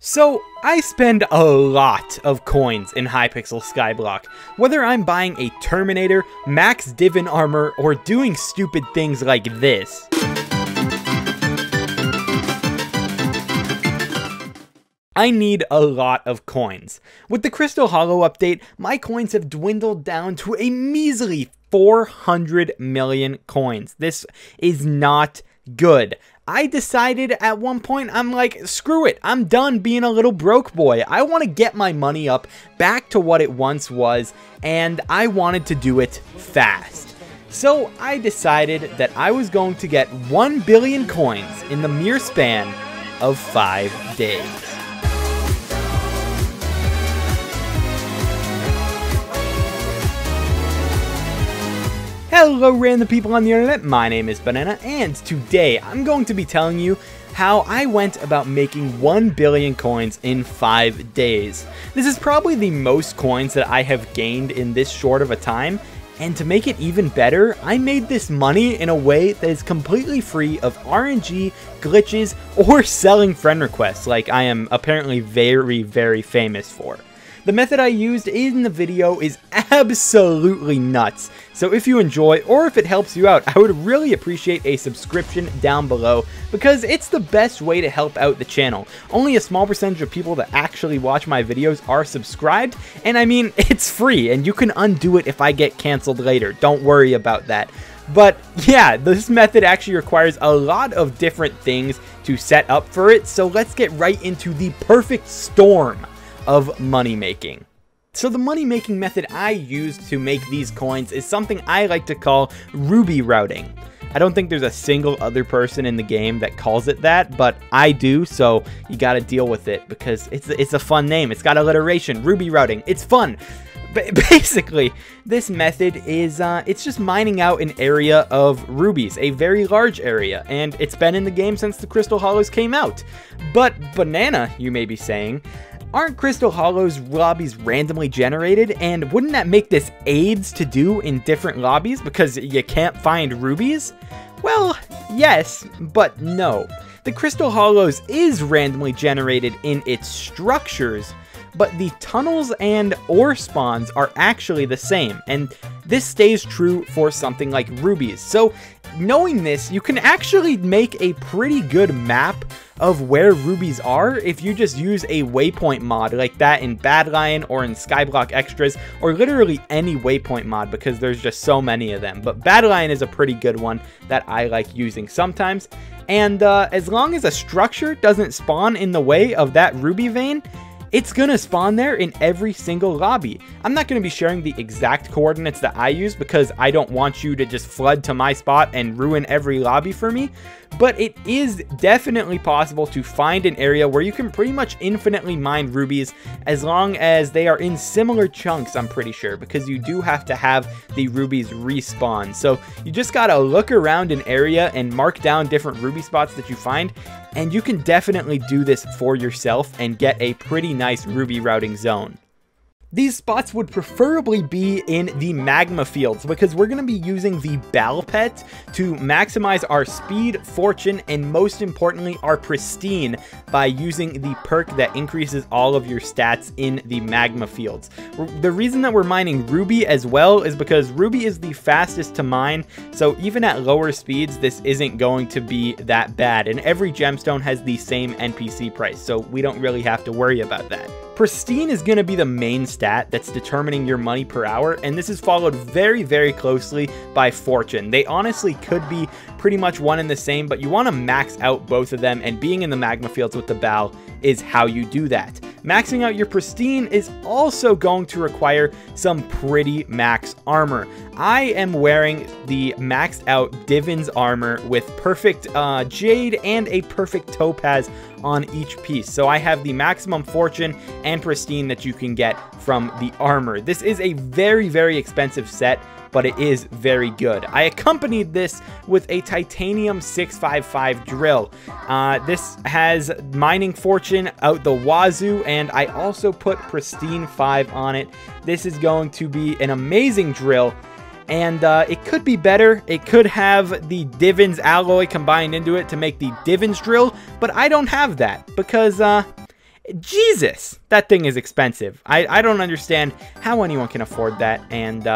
So, I spend a lot of coins in Hypixel Skyblock, whether I'm buying a Terminator, max Divin armor, or doing stupid things like this. I need a lot of coins. With the Crystal Hollow update, my coins have dwindled down to a measly 400 million coins. This is not good. I decided at one point, I'm like, screw it, I'm done being a little broke boy. I want to get my money up back to what it once was, and I wanted to do it fast. So I decided that I was going to get 1 billion coins in the mere span of 5 days. Hello random people on the internet, my name is Banana, and today I'm going to be telling you how I went about making 1 billion coins in 5 days. This is probably the most coins that I have gained in this short of a time, and to make it even better, I made this money in a way that is completely free of RNG, glitches, or selling friend requests like I am apparently very famous for. The method I used in the video is absolutely nuts, so if you enjoy or if it helps you out, I would really appreciate a subscription down below because it's the best way to help out the channel. Only a small percentage of people that actually watch my videos are subscribed, and I mean, it's free and you can undo it if I get canceled later. Don't worry about that. But yeah, this method actually requires a lot of different things to set up for it, so let's get right into the perfect storm of money making. So the money making method I used to make these coins is something I like to call ruby routing. I don't think there's a single other person in the game that calls it that, but I do, so you gotta deal with it because it's a fun name. It's got alliteration, ruby routing. It's fun. But basically, this method is, it's just mining out an area of rubies, a very large area, and it's been in the game since the Crystal Hollows came out. But Banana, you may be saying, aren't Crystal Hollows lobbies randomly generated, and wouldn't that make this AIDS to do in different lobbies because you can't find rubies? Well, yes, but no. The Crystal Hollows is randomly generated in its structures, but the tunnels and ore spawns are actually the same, and this stays true for something like rubies. So knowing this, you can actually make a pretty good map of where rubies are if you just use a waypoint mod like that in Badlion or in Skyblock Extras, or literally any waypoint mod because there's just so many of them. But Badlion is a pretty good one that I like using sometimes. And as long as a structure doesn't spawn in the way of that ruby vein, it's gonna spawn there in every single lobby. I'm not gonna be sharing the exact coordinates that I use because I don't want you to just flood to my spot and ruin every lobby for me, but it is definitely possible to find an area where you can pretty much infinitely mine rubies as long as they are in similar chunks, I'm pretty sure, because you do have to have the rubies respawn. So you just gotta look around an area and mark down different ruby spots that you find, and you can definitely do this for yourself and get a pretty nice ruby routing zone. These spots would preferably be in the magma fields because we're going to be using the Bal Pet to maximize our speed, fortune, and most importantly, our pristine by using the perk that increases all of your stats in the magma fields. The reason that we're mining ruby as well is because ruby is the fastest to mine, so even at lower speeds, this isn't going to be that bad, and every gemstone has the same NPC price, so we don't really have to worry about that. Pristine is going to be the main stat that's determining your money per hour, and this is followed very closely by fortune. They honestly could be pretty much one and the same, but you want to max out both of them, and being in the magma fields with the Bal is how you do that. Maxing out your pristine is also going to require some pretty max armor. I am wearing the maxed out Divin's armor with perfect jade and a perfect topaz on each piece. So I have the maximum fortune and pristine that you can get from the armor. This is a very expensive set, but it is very good. I accompanied this with a titanium 655 drill. This has mining fortune out the wazoo, and I also put pristine 5 on it. This is going to be an amazing drill, and it could be better. It could have the Divin's alloy combined into it to make the Divin's drill, but I don't have that because Jesus, that thing is expensive. I don't understand how anyone can afford that, and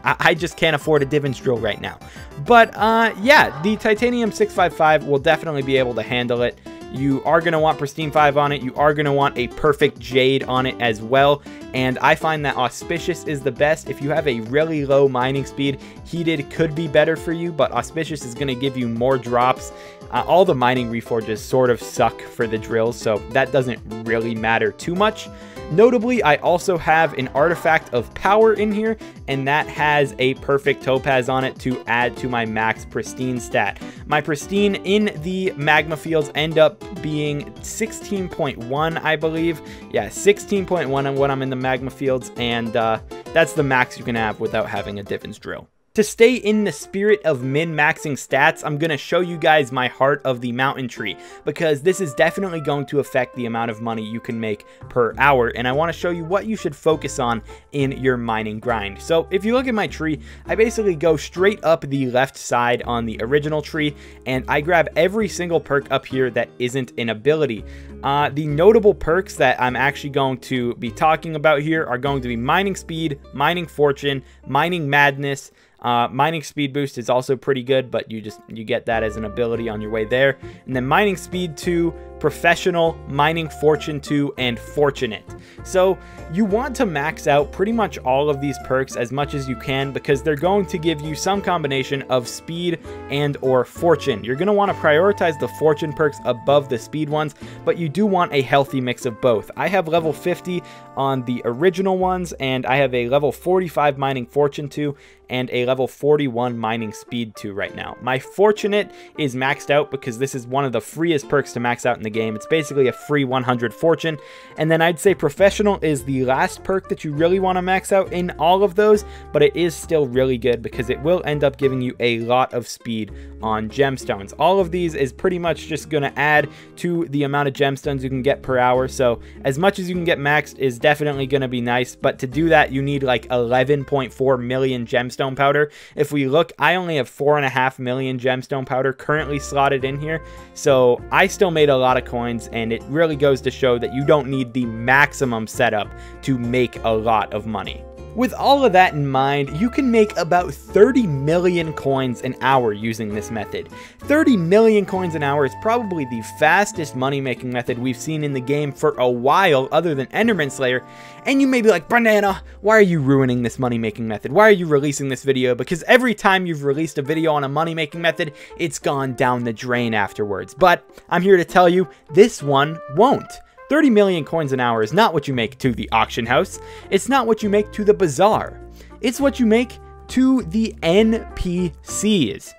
I just can't afford a Divins drill right now. But yeah, the Titanium 655 will definitely be able to handle it. You are going to want Pristine 5 on it. You are going to want a Perfect Jade on it as well. And I find that Auspicious is the best. If you have a really low mining speed, Heated could be better for you, but Auspicious is going to give you more drops. All the mining reforges sort of suck for the drills, so that doesn't really matter too much. Notably, I also have an Artifact of Power in here, and that has a Perfect Topaz on it to add to my max Pristine stat. My Pristine in the Magma Fields end up being 16.1, I believe. Yeah, 16.1 when I'm in the Magma Fields, and that's the max you can have without having a Divins drill. To stay in the spirit of min-maxing stats, I'm going to show you guys my Heart of the Mountain Tree, because this is definitely going to affect the amount of money you can make per hour, and I want to show you what you should focus on in your mining grind. So if you look at my tree, I basically go straight up the left side on the original tree, and I grab every single perk up here that isn't an ability. The notable perks that I'm actually going to be talking about here are going to be Mining Speed, Mining Fortune, Mining Madness. Mining Speed Boost is also pretty good, but you get that as an ability on your way there. And then Mining Speed 2, Professional, Mining Fortune 2, and Fortunate. So you want to max out pretty much all of these perks as much as you can, because they're going to give you some combination of speed and or fortune. You're going to want to prioritize the fortune perks above the speed ones, but you do want a healthy mix of both. I have level 50 on the original ones, and I have a level 45 Mining Fortune 2 and a level 41 Mining Speed 2 right now. My Fortunate is maxed out because this is one of the freest perks to max out in the game. It's basically a free 100 fortune. And then I'd say Professional is the last perk that you really want to max out in all of those, but it is still really good because it will end up giving you a lot of speed on gemstones. All of these is pretty much just going to add to the amount of gemstones you can get per hour, so as much as you can get maxed is definitely going to be nice, but to do that you need like 11.4 million gemstone powder. If we look, I only have 4.5 million gemstone powder currently slotted in here, so I still made a lot of coins, and it really goes to show that you don't need the maximum setup to make a lot of money. With all of that in mind, you can make about 30 million coins an hour using this method. 30 million coins an hour is probably the fastest money-making method we've seen in the game for a while, other than Enderman Slayer. And you may be like, Banana, why are you ruining this money-making method? Why are you releasing this video? Because every time you've released a video on a money-making method, it's gone down the drain afterwards. But I'm here to tell you, this one won't. 30 million coins an hour is not what you make to the auction house. It's not what you make to the bazaar. It's what you make to the NPCs.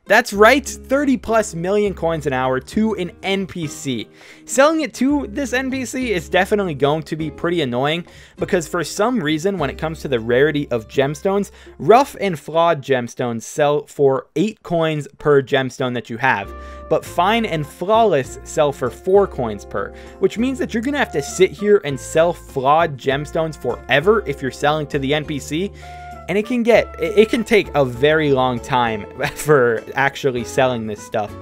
That's right, 30 plus million coins an hour to an NPC. Selling it to this NPC is definitely going to be pretty annoying, because for some reason when it comes to the rarity of gemstones, rough and flawed gemstones sell for 8 coins per gemstone that you have, but fine and flawless sell for 4 coins per, which means that you're gonna have to sit here and sell flawed gemstones forever if you're selling to the NPC. And it can take a very long time for actually selling this stuff.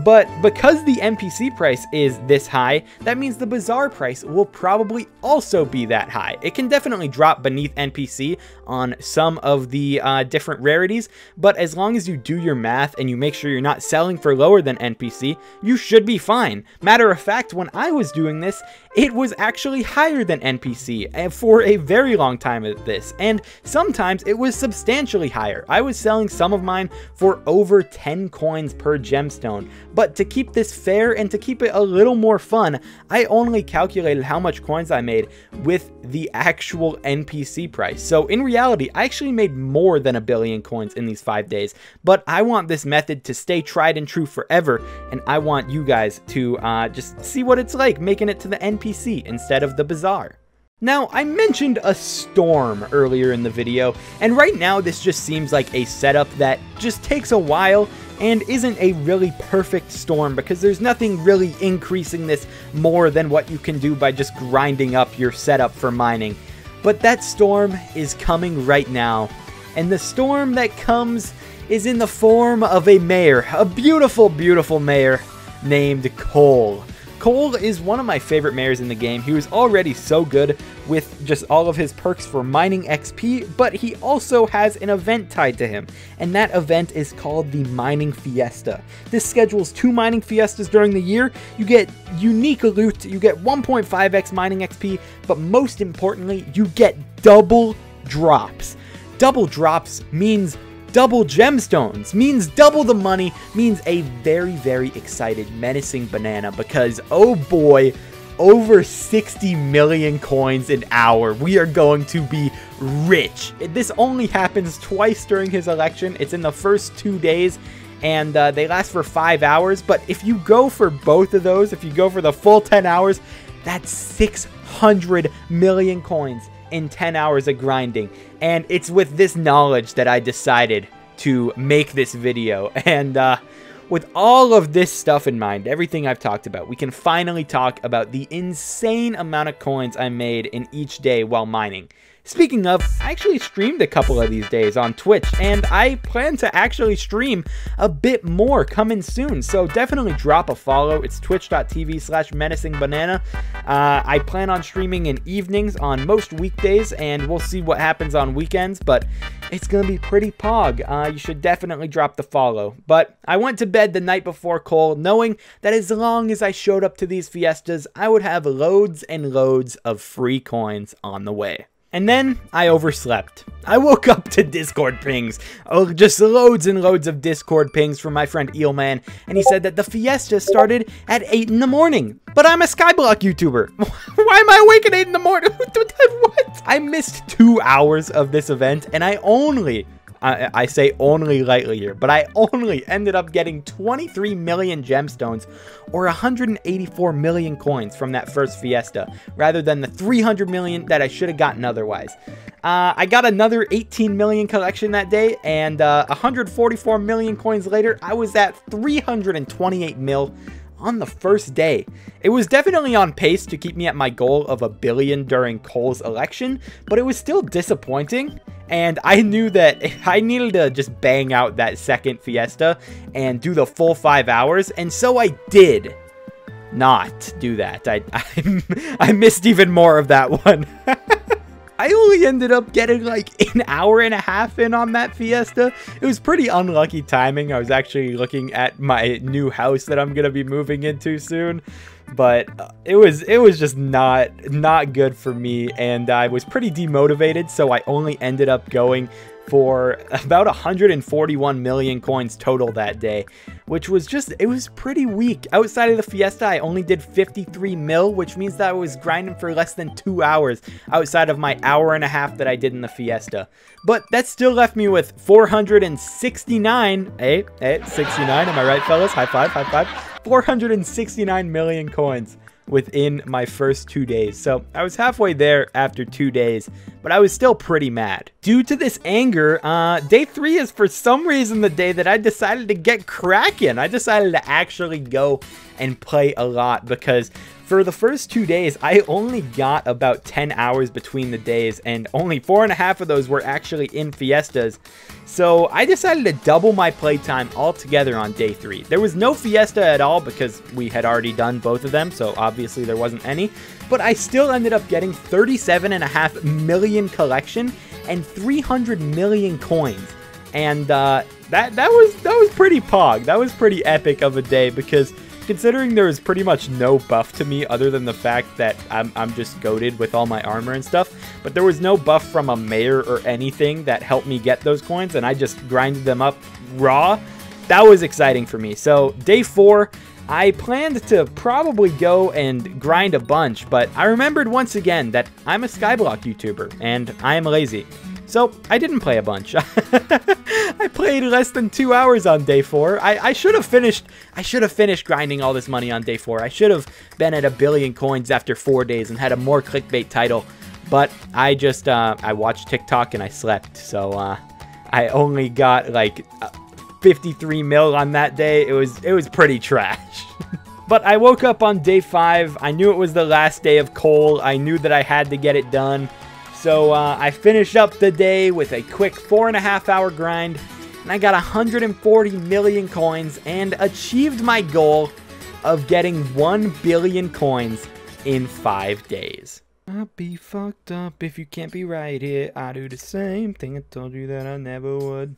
But because the NPC price is this high, that means the bazaar price will probably also be that high. It can definitely drop beneath NPC on some of the different rarities, but as long as you do your math and you make sure you're not selling for lower than NPC, you should be fine. Matter of fact, when I was doing this, it was actually higher than NPC for a very long time at this, and sometimes it was substantially higher. I was selling some of mine for over 10 coins per gemstone. But to keep this fair and to keep it a little more fun, I only calculated how much coins I made with the actual NPC price. So in reality, I actually made more than 1 billion coins in these 5 days. But I want this method to stay tried and true forever, and I want you guys to just see what it's like making it to the NPC instead of the bazaar. Now, I mentioned a storm earlier in the video, and right now this just seems like a setup that just takes a while and isn't a really perfect storm, because there's nothing really increasing this more than what you can do by just grinding up your setup for mining. But that storm is coming right now, and the storm that comes is in the form of a mare, a beautiful, beautiful mare named Cole. Cole is one of my favorite mayors in the game. He was already so good with just all of his perks for mining XP, but he also has an event tied to him, and that event is called the Mining Fiesta. This schedules 2 mining fiestas during the year. You get unique loot, you get 1.5x mining XP, but most importantly, you get double drops. Double drops means double gemstones, means double the money, means a very, very excited menacing banana, because oh boy, over 60 million coins an hour. We are going to be rich. This only happens twice during his election. It's in the first 2 days, and they last for 5 hours, but if you go for both of those, if you go for the full 10 hours, that's 600 million coins in 10 hours of grinding. And it's with this knowledge that I decided to make this video. And with all of this stuff in mind, everything I've talked about, we can finally talk about the insane amount of coins I made in each day while mining. Speaking of, I actually streamed a couple of these days on Twitch, and I plan to actually stream a bit more coming soon, so definitely drop a follow. It's twitch.tv/menacingbanana. I plan on streaming in evenings on most weekdays, and we'll see what happens on weekends, but it's gonna be pretty pog. You should definitely drop the follow. But I went to bed the night before Cole, knowing that as long as I showed up to these fiestas, I would have loads and loads of free coins on the way. And then I overslept. I woke up to Discord pings. Oh, just loads and loads of Discord pings from my friend Eelman, and he said that the fiesta started at 8 in the morning. But I'm a Skyblock YouTuber. Why am I awake at 8 in the morning? What? I missed 2 hours of this event, and I say only lightly here, but I only ended up getting 23 million gemstones, or 184 million coins from that first fiesta, rather than the 300 million that I should have gotten otherwise. I got another 18 million collection that day, and 144 million coins later, I was at 328 mil on the first day. It was definitely on pace to keep me at my goal of 1 billion during Cole's election, but it was still disappointing. And I knew that I needed to just bang out that second fiesta and do the full 5 hours, and so I did not do that. I missed even more of that one. I only ended up getting like an hour and a half in on that fiesta. It was pretty unlucky timing. I was actually looking at my new house that I'm gonna be moving into soon, but it was just not good for me, and I was pretty demotivated, so I only ended up going for about 141 million coins total that day, which was just, it was pretty weak. Outside of the fiesta, I only did 53 mil, which means that I was grinding for less than 2 hours outside of my hour and a half that I did in the fiesta. But that still left me with 469, 69, am I right, fellas? High five, high five. 469 million coins within my first 2 days. So I was halfway there after 2 days, but I was still pretty mad. Due to this anger, day 3 is for some reason the day that I decided to get cracking. I decided to actually go and play a lot, because for the first 2 days, I only got about 10 hours between the days, and only 4.5 of those were actually in fiestas. So I decided to double my playtime altogether on day 3. There was no fiesta at all because we had already done both of them, so obviously there wasn't any. But I still ended up getting 37.5 million collection and 300 million coins. And that was pretty pog. That was pretty epic of a day, because considering there was pretty much no buff to me other than the fact that I'm just goated with all my armor and stuff, but there was no buff from a mayor or anything that helped me get those coins, and I just grinded them up raw. That was exciting for me. So day 4, I planned to probably go and grind a bunch, but I remembered once again that I'm a Skyblock YouTuber and I am lazy. So I didn't play a bunch. I played less than 2 hours on day 4. I should have finished grinding all this money on day 4. I should have been at 1 billion coins after 4 days and had a more clickbait title. But I just I watched TikTok and I slept. So I only got like 53 mil on that day. It was pretty trash. But I woke up on day 5. I knew it was the last day of Cole. I knew that I had to get it done. So I finished up the day with a quick 4.5 hour grind, and I got 140 million coins and achieved my goal of getting 1 billion coins in 5 days. I'll be fucked up if you can't be right here. I do the same thing I told you that I never would.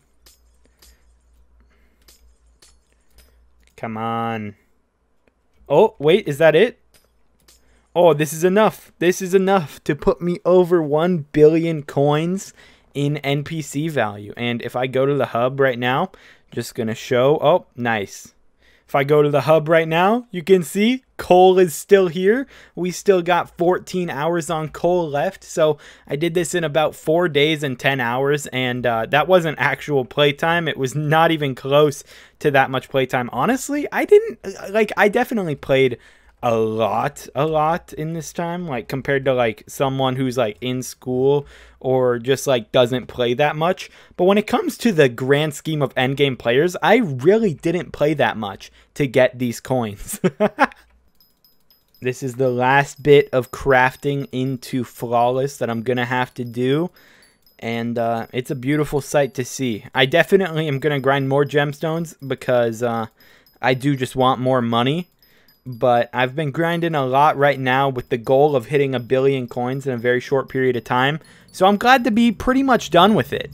Come on. Oh, wait, is that it? Oh, this is enough. This is enough to put me over 1 billion coins in NPC value. And if I go to the hub right now, just gonna show. Oh, nice. If I go to the hub right now, you can see coal is still here. We still got 14 hours on coal left. So I did this in about 4 days and 10 hours. And that wasn't actual playtime. It was not even close to that much playtime. Honestly, I definitely played a lot in this time, like compared to like someone who's like in school or just like doesn't play that much. But when it comes to the grand scheme of endgame players, I really didn't play that much to get these coins. This is the last bit of crafting into Flawless that I'm gonna have to do, and it's a beautiful sight to see. I definitely am gonna grind more gemstones because I do just want more money. But I've been grinding a lot right now with the goal of hitting 1 billion coins in a very short period of time. So I'm glad to be pretty much done with it.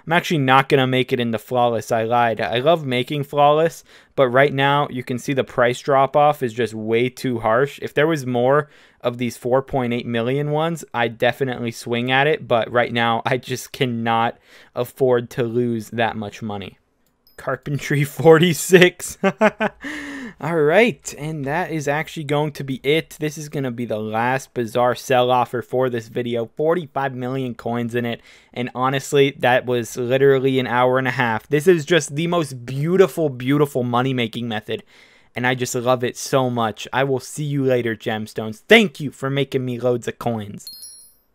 I'm actually not going to make it into Flawless. I lied. I love making Flawless, but right now you can see the price drop off is just way too harsh. If there was more of these 4.8 million ones, I'd definitely swing at it. But right now I just cannot afford to lose that much money. Carpentry 46. All right, and that is actually going to be it. This is going to be the last bizarre sell offer for this video. 45 million coins in it, and honestly, that was literally an hour and a half. This is just the most beautiful, beautiful money-making method, and I just love it so much. I will see you later, gemstones. Thank you for making me loads of coins.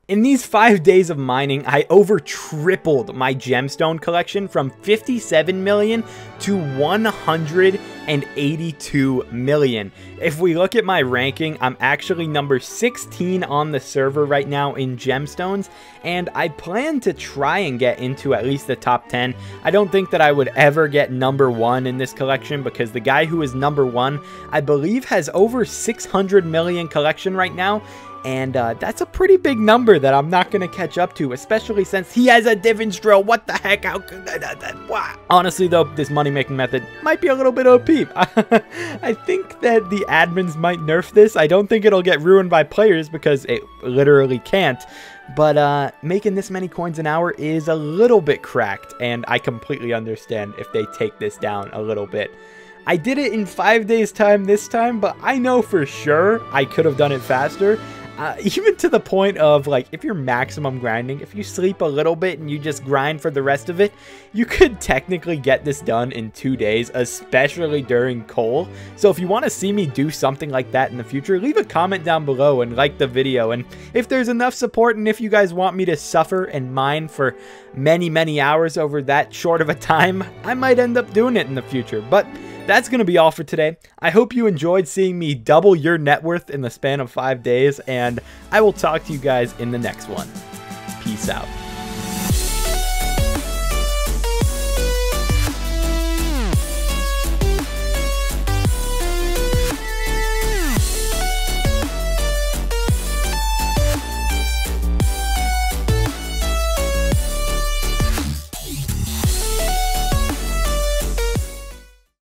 In these 5 days of mining, I over tripled my gemstone collection from 57 million to 182 million. If we look at my ranking, I'm actually number 16 on the server right now in gemstones, and I plan to try and get into at least the top 10. I don't think that I would ever get number 1 in this collection because the guy who is number 1, I believe, has over 600 million collection right now. And that's a pretty big number that I'm not going to catch up to, especially since he has a Divins drill. What the heck? How could that? Honestly, though, this money-making method might be a little bit OP. I think that the admins might nerf this. I don't think it'll get ruined by players because it literally can't. But making this many coins an hour is a little bit cracked, and I completely understand if they take this down a little bit. I did it in 5 days' time this time, but I know for sure I could have done it faster. Even to the point of, like, if you're maximum grinding, if you sleep a little bit and you just grind for the rest of it, you could technically get this done in 2 days, especially during coal. So if you want to see me do something like that in the future, leave a comment down below and like the video. And if there's enough support and if you guys want me to suffer and mine for many, many hours over that short of a time, I might end up doing it in the future. But that's going to be all for today. I hope you enjoyed seeing me double your net worth in the span of 5 days, and I will talk to you guys in the next one. Peace out.